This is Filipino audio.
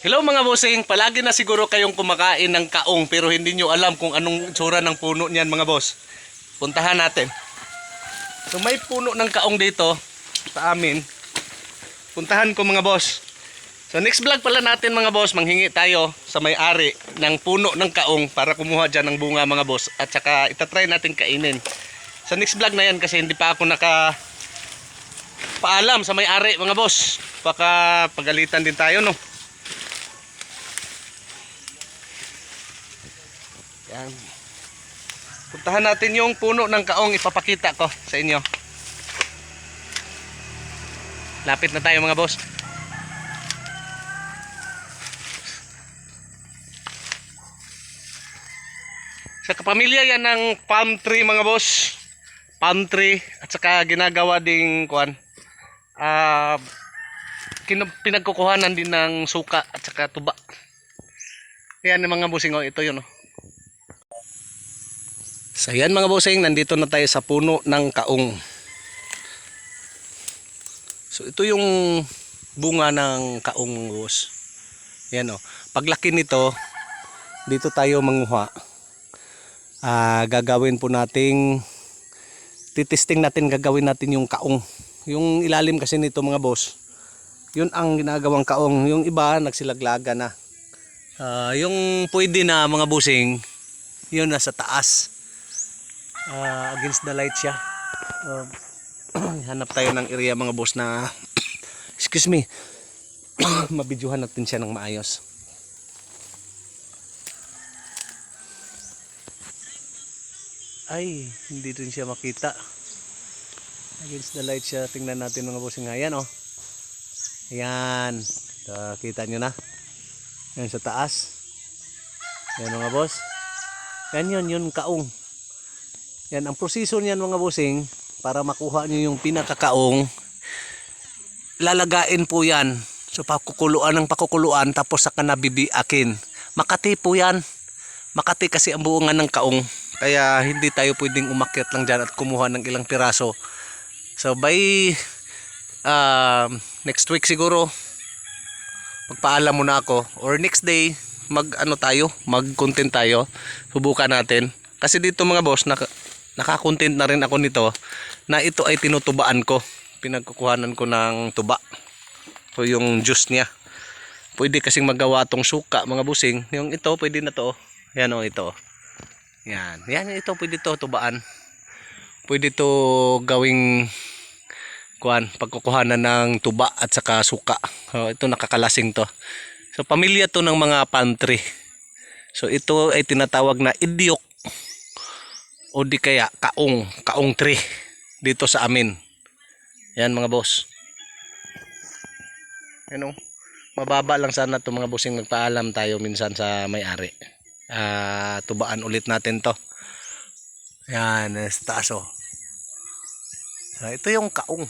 Hello mga bossing, palagi na siguro kayong kumakain ng kaong pero hindi nyo alam kung anong tsura ng puno niyan mga boss. Puntahan natin. So may puno ng kaong dito sa amin. Puntahan ko mga boss. So next vlog pala natin mga boss, manghingi tayo sa may-ari ng puno ng kaong para kumuha dyan ng bunga mga boss. At saka itatry natin kainin. Sa next vlog na yan kasi hindi pa ako paalam sa may-ari mga boss. Baka pagalitan din tayo no. Yan. Puntahan natin yung puno ng kaong, ipapakita ko sa inyo. Lapit na tayo mga boss. Sa kapamilya yan ng palm tree mga boss. Palm tree at saka ginagawa ding pinagkukuhanan din ng suka at saka tuba. Yan mga bossing, ito yun. So yan mga bossing, nandito na tayo sa puno ng kaong. So ito yung bunga ng kaong boss. Yan paglaki nito, dito tayo manguha. Gagawin po nating titesting natin, gagawin natin yung kaong. Yung ilalim kasi nito mga boss, yun ang ginagawang kaong. Yung iba nagsilaglaga na. Yung pwede na mga bossing, yun nasa taas. Against the light siya. Hanap tayo ng area mga boss na excuse me, mabidyohan natin siya ng maayos. Ay, hindi rin siya makita. Against the light siya. Tingnan natin mga bossing. Ayan ayan, kita nyo na. Yan sa taas. Yan mga boss. Yan yun kaong. Yan ang proseso niyan mga bossing, para makuha niyo yung pinakakaong. Lalagain po yan. So pakukuluan ng pakukuluan, tapos saka nabibiakin. Makati po yan. Makati kasi ang buungan ng kaong. Kaya hindi tayo pwedeng umakyat lang dyan at kumuha ng ilang piraso. So by next week siguro, magpaalam muna ako. Or next day, mag-content tayo. Subukan natin. Kasi dito mga boss, naka-content na rin ako nito na ito ay tinutubaan ko. Pinagkukuhanan ko ng tuba. So yung juice niya. Pwede kasing magawa tong suka mga busing. Yung ito pwede na to. Yan ito. Yan ito pwede to tubaan. Pwede to gawing pagkukuhanan ng tuba at saka suka. So ito nakakalasing to. So pamilya to ng mga pantry. So ito ay tinatawag na idyok o di kaya kaong tree dito sa amin. Yan mga boss. Mababa lang sana to mga bossing, magpaalam tayo minsan sa may-ari. Tubaan ulit natin to. Yan, sa taas So ito yung kaong.